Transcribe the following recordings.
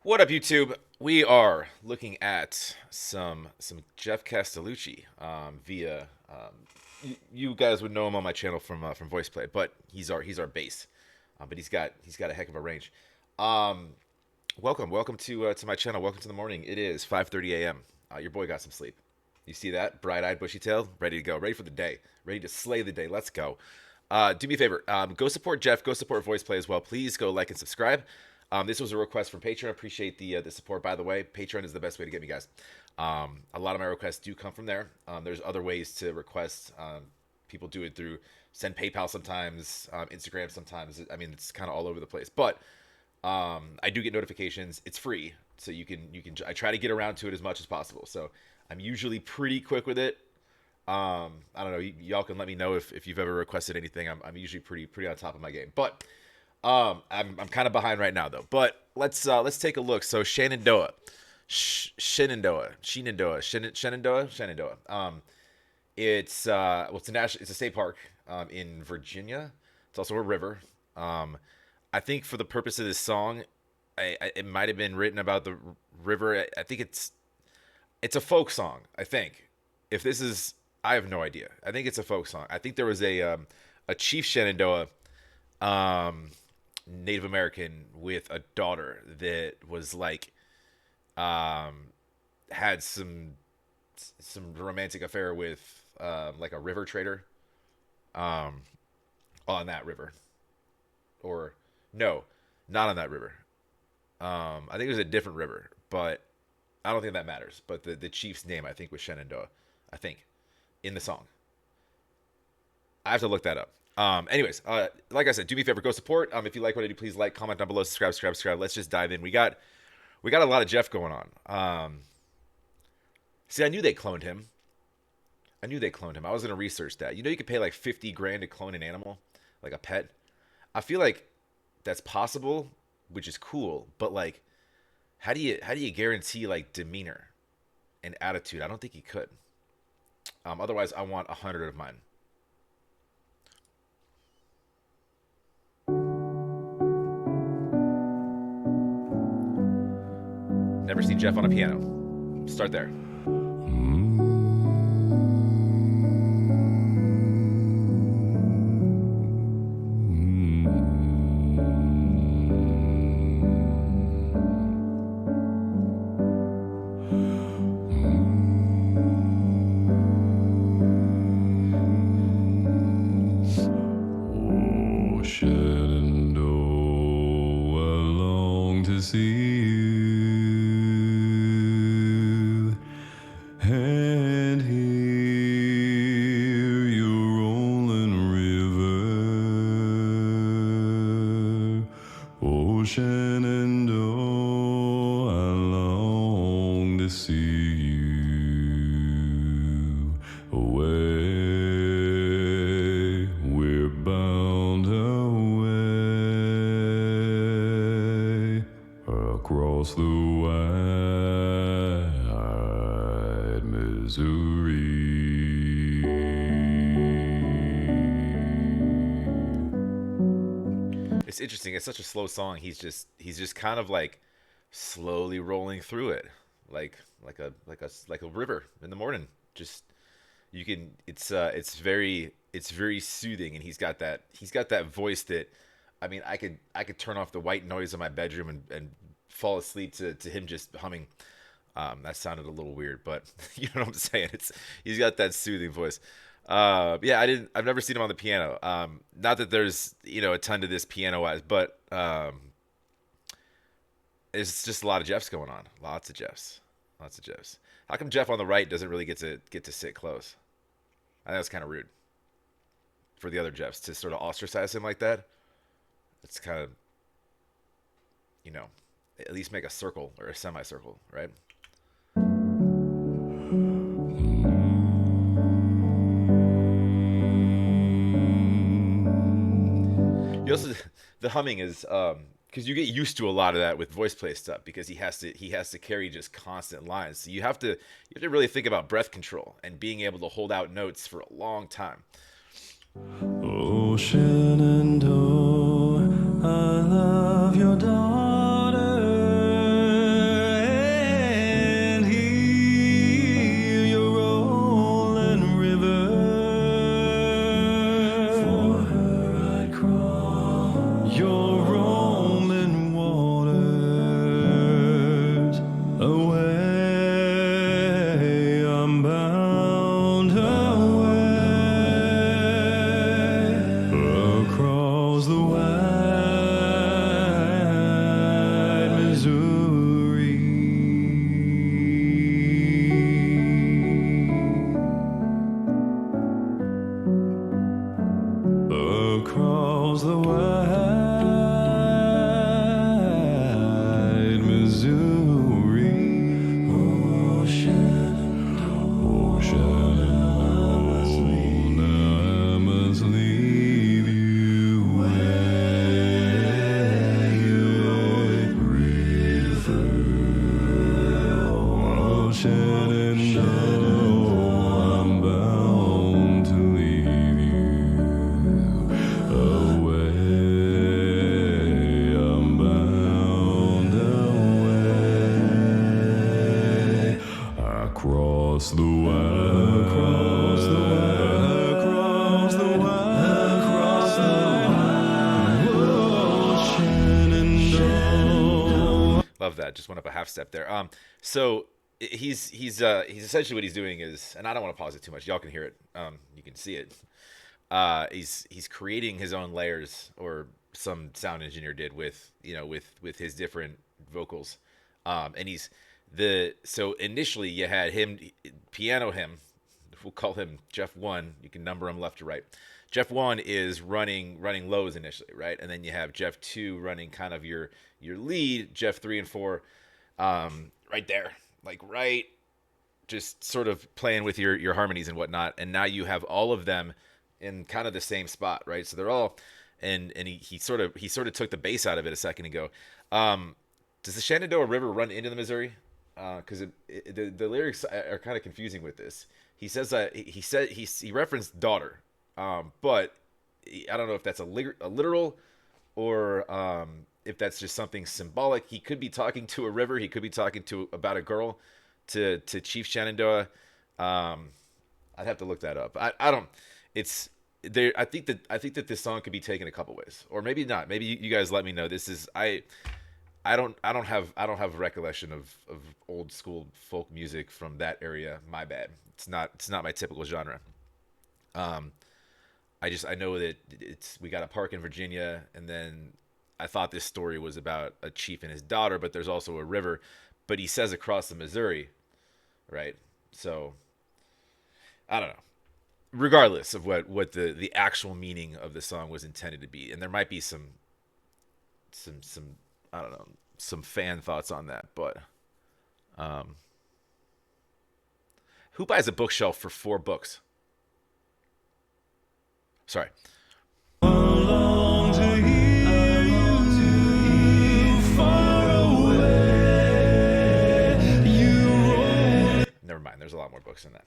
What up, YouTube? We are looking at some Geoff Castellucci via you guys would know him on my channel from voice play, but he's our bass, but he's got a heck of a range. Um, welcome to my channel. Welcome to the morning. It is 5:30 a.m. Your boy got some sleep. You see that bright-eyed, bushy-tailed, ready to go, ready for the day, ready to slay the day. Let's go. Do me a favor. Go support Geoff. Go support voice play as well. Please go like and subscribe. This was a request from Patreon. Appreciate the support, by the way. Patreon is the best way to get me, guys. A lot of my requests do come from there. There's other ways to request. People do it through send PayPal sometimes, Instagram sometimes. I mean, it's kind of all over the place. But I do get notifications. It's free, so you can. I try to get around to it as much as possible. So I'm usually pretty quick with it. I don't know. Y'all can let me know if you've ever requested anything. I'm usually pretty on top of my game. But I'm kind of behind right now though. But let's take a look. So Shenandoah. It's a state park in Virginia. It's also a river. I think for the purpose of this song, it might have been written about the river. I think it's a folk song. I think if this is, I have no idea. I think it's a folk song. I think there was a Chief Shenandoah, Native American with a daughter that was like had some romantic affair with like a river trader um, on that river, or no, not on that river. I think it was a different river, but I don't think that matters. But the chief's name I think was Shenandoah. I think in the song. I have to look that up. Like I said, do me a favor, go support. If you like what I do, please like, comment down below, subscribe. Let's just dive in. We got a lot of Geoff going on. See, I knew they cloned him. I was gonna research that. You know, you could pay like 50 grand to clone an animal, like a pet. I feel like that's possible, which is cool. But like, how do you guarantee like demeanor and attitude? I don't think you could. Otherwise, I want 100 of mine. Never seen Geoff on a piano. Start there. Oh, Shenandoah, I long to see you and hear your rolling river. Oh, Shenandoah, I long to see you away. We're bound away across the wide Missouri. It's interesting. It's such a slow song. He's just kind of like slowly rolling through it, like a river in the morning. Just you can. It's very soothing, and he's got that voice that, I mean, I could turn off the white noise in my bedroom and fall asleep to him just humming. That sounded a little weird, but you know what I'm saying. He's got that soothing voice. Yeah, I've never seen him on the piano. Not that there's a ton to this piano wise, but it's just a lot of Geoffs going on. Lots of Geoffs. Lots of Geoffs. How come Geoff on the right doesn't really get to sit close? I think that's kind of rude for the other Geoffs to sort of ostracize him like that. It's kind of, you know, at least make a circle or a semicircle, right? You also, the humming is because you get used to a lot of that with voice play stuff because he has to carry just constant lines. So you have to really think about breath control and being able to hold out notes for a long time. Oh, Shenandoah, I love your daughter Shenandoah, I'm bound to leave you away. I'm bound away. Across the wide, across the wide, across the wide, across the wide, oh, Shenandoah. Love that. Just went up a half step there. So he's essentially what he's doing is, and I don't want to pause it too much. Y'all can hear it. You can see it. He's creating his own layers, or some sound engineer did with with his different vocals. And he's the so initially you had him piano him. We'll call him Geoff 1. You can number him left to right. Geoff 1 is running lows initially, right? And then you have Geoff 2 running kind of your lead, Geoff 3 and 4 right there. Like right just sort of playing with your harmonies and whatnot. And now you have all of them in kind of the same spot, right? So they're all and he sort of took the bass out of it a second ago. Does the Shenandoah River run into the Missouri? Because the lyrics are kind of confusing with this. He says that he referenced daughter, but I don't know if that's a literal or if that's just something symbolic. He could be talking to a river. He could be talking to about a girl to Chief Shenandoah. I'd have to look that up. I don't. It's there. I think that this song could be taken a couple ways, or maybe not. Maybe you guys let me know. This is I don't have a recollection of old school folk music from that area. My bad. It's not my typical genre. I know that we got a park in Virginia, and then I thought this story was about a chief and his daughter, but there's also a river. But he says across the Missouri, right? So I don't know. Regardless of what the actual meaning of the song was intended to be, and there might be some I don't know, some fan thoughts on that, but who buys a bookshelf for 4 books? Sorry. Never mind. There's a lot more books than that.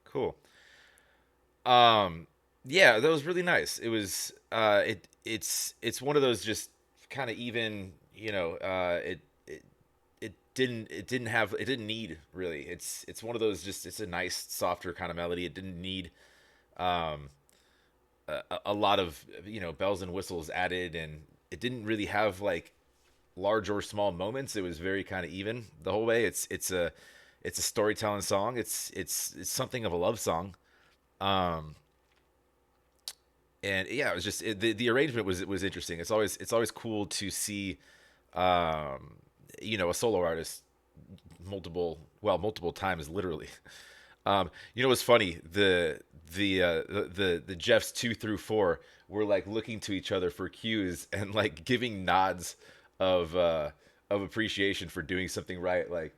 Cool. Yeah, that was really nice. It was it's one of those just kind of even, it didn't need really. It's one of those just it's a nice softer kind of melody. It didn't need um a lot of, bells and whistles added, and it didn't really have like large or small moments. It was very kind of even the whole way. It's a storytelling song. It's something of a love song. Um, and yeah, it was just the arrangement was interesting. It's always cool to see, a solo artist multiple times literally. What's funny? The Jeffs 2 through 4 were like looking to each other for cues and like giving nods of appreciation for doing something right. Like,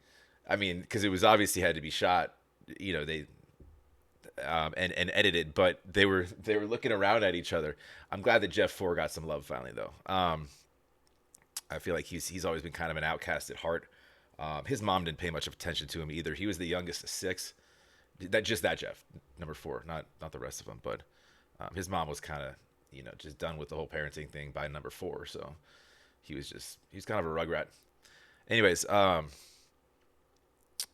I mean, because it was obviously had to be shot. They and edited, but they were looking around at each other. I'm glad that Jeff 4 got some love finally though. I feel like he's always been kind of an outcast at heart. His mom didn't pay much attention to him either. He was the youngest of six. That Jeff, number 4, not the rest of them. But his mom was kind of just done with the whole parenting thing by number 4. So he was kind of a rugrat. Anyways,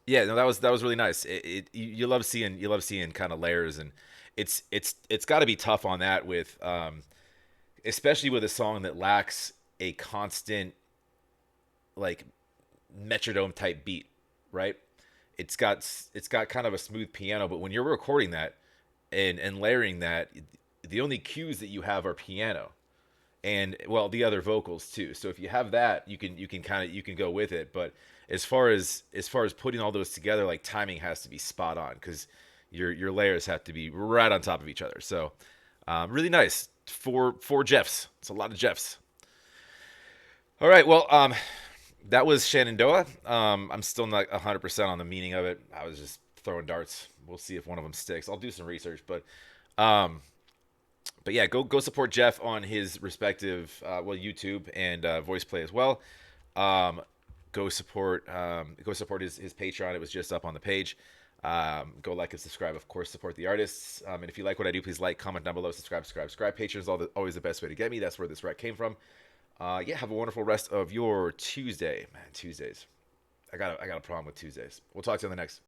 yeah, no, that was really nice. You love seeing kind of layers, and it's got to be tough on that with especially with a song that lacks a constant like metronome type beat, right? It's got kind of a smooth piano, but when you're recording that and layering that, the only cues that you have are piano and well the other vocals too. So if you have that, you can go with it. But as far as putting all those together, like timing has to be spot on because your layers have to be right on top of each other. So really nice. Four Jeffs. It's a lot of Jeffs. All right. Well, that was Shenandoah. I'm still not 100% on the meaning of it. I was just throwing darts. We'll see if one of them sticks. I'll do some research, um, but yeah, go support Jeff on his respective YouTube and voice play as well. Um, go support his Patreon. It was just up on the page. Go like and subscribe. Of course, support the artists. And if you like what I do, please like, comment down below, subscribe. Patrons always the best way to get me. That's where this rec came from. Yeah, have a wonderful rest of your Tuesday, man. Tuesdays. I got a problem with Tuesdays. We'll talk to you on the next.